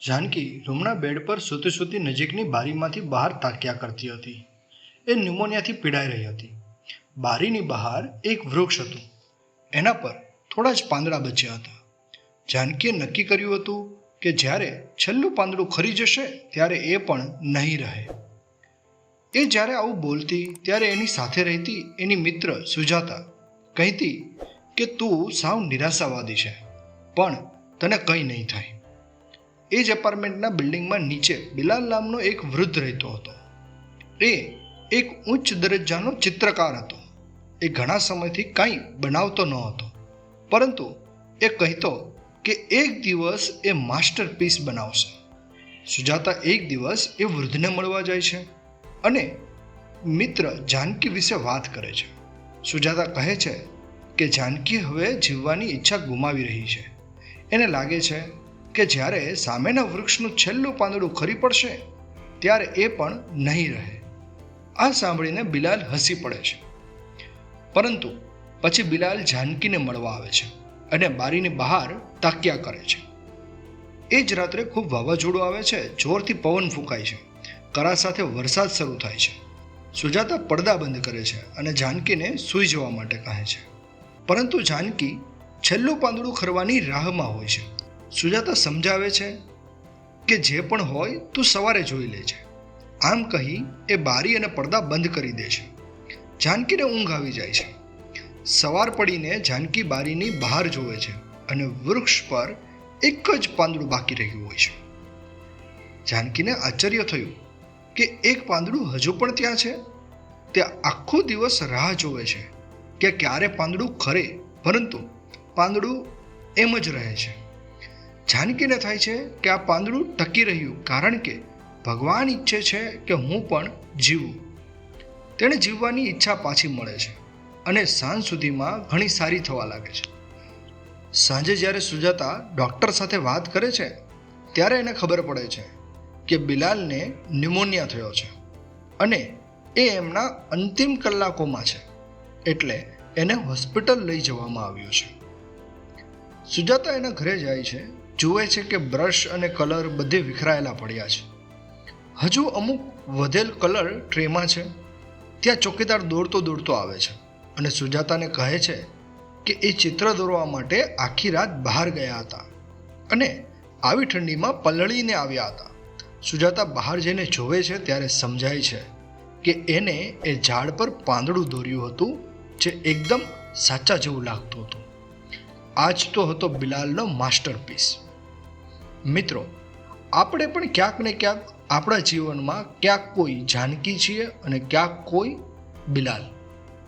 જાનકી રૂમના બેડ પર સૂતી સૂતી નજીકની બારીમાંથી બહાર તાક્યા કરતી હતી. એ ન્યુમોનિયાથી પીડાઈ રહી હતી. બારીની બહાર એક વૃક્ષ હતું. એના પર થોડા જ પાંદડા બચ્યા હતા. જાનકીએ નક્કી કર્યું હતું કે જ્યારે છેલ્લું પાંદડું ખરી જશે ત્યારે એ પણ નહીં રહે. એ જ્યારે આવું બોલતી ત્યારે એની સાથે રહેતી એની મિત્ર સુજાતા કહેતી કે તું સાવ નિરાશાવાદી છે, પણ તને કંઈ નહીં થાય. એ જ એપાર્ટમેન્ટના બિલ્ડિંગમાં નીચે બિલાલ નામનો એક વૃદ્ધ રહેતો હતો. એ એક ઉચ્ચ દરજ્જાનો ચિત્રકાર હતો. એ ઘણા સમયથી કાંઈ બનાવતો ન હતો, પરંતુ એ કહેતો કે એક દિવસ એ માસ્ટરપીસ બનાવશે. સુજાતા એક દિવસ એ વૃદ્ધને મળવા જાય છે અને મિત્ર જાનકી વિશે વાત કરે છે. સુજાતા કહે છે કે જાનકી હવે જીવવાની ઈચ્છા ગુમાવી રહી છે. એને લાગે છે કે જ્યારે સામેના વૃક્ષનું છેલ્લું પાંદડું ખરી પડશે ત્યારે એ પણ નહીં રહે. આ સાંભળીને બિલાલ હસી પડે છે. પરંતુ પછી બિલાલ જાનકીને મળવા આવે છે અને બારીની બહાર તાક્યા કરે છે. એ જ રાત્રે ખૂબ વાવાઝોડું આવે છે. જોરથી પવન ફૂંકાય છે. કરા સાથે વરસાદ શરૂ થાય છે. સુજાતા પડદા બંધ કરે છે અને જાનકીને સૂઈ જવા માટે કહે છે. પરંતુ જાનકી છેલ્લું પાંદડું ખરવાની રાહમાં હોય છે. સુજાતા સમજાવે છે કે જે પણ હોય તું સવારે જોઈ લેજે. આમ કહી એ બારી અને પડદા બંધ કરી દે છે. જાનકીને ઊંઘ આવી જાય છે. સવાર પડીને જાનકી બારીની બહાર જોવે છે અને વૃક્ષ પર એક જ પાંદડું બાકી રહ્યું હોય છે. જાનકીને આશ્ચર્ય થયું કે એક પાંદડું હજુ પણ ત્યાં છે. તે આખો દિવસ રાહ જોવે છે કે ક્યારે પાંદડું ખરે, પરંતુ પાંદડું એમ જ રહે છે. જાનકીને થાય છે કે આ પાંદડું ટકી રહ્યું કારણ કે ભગવાન ઈચ્છે છે કે હું પણ જીવું. તેણે જીવવાની ઈચ્છા પાછી મળે છે અને સાંજ સુધીમાં ઘણી સારી થવા લાગે છે. સાંજે જ્યારે સુજાતા ડૉક્ટર સાથે વાત કરે છે ત્યારે એને ખબર પડે છે કે બિલાલને ન્યુમોનિયા થયો છે અને એ એમના અંતિમ કલાકોમાં છે, એટલે એને હોસ્પિટલ લઈ જવામાં આવ્યું છે. સુજાતા એના ઘરે જાય છે. જુએ છે કે બ્રશ અને કલર બધે વિખરાયેલા પડ્યા છે. હજુ અમુક વધેલ કલર ટ્રેમાં છે. ત્યાં ચોકીદાર દોડતો દોડતો આવે છે અને સુજાતાને કહે છે કે એ ચિત્ર દોરવા માટે આખી રાત બહાર ગયા હતા અને આવી ઠંડીમાં પલળીને આવ્યા હતા. સુજાતા બહાર જઈને જોવે છે ત્યારે સમજાય છે કે એને એ ઝાડ પર પાંદડું દોર્યું હતું જે એકદમ સાચા જેવું લાગતું હતું. આ જ તો હતો બિલાલનો માસ્ટરપીસ. મિત્રો, આપણે પણ ક્યાંક ને ક્યાંક આપણા જીવનમાં ક્યાંક કોઈ જાનકી છીએ અને ક્યાંક કોઈ બિલાલ.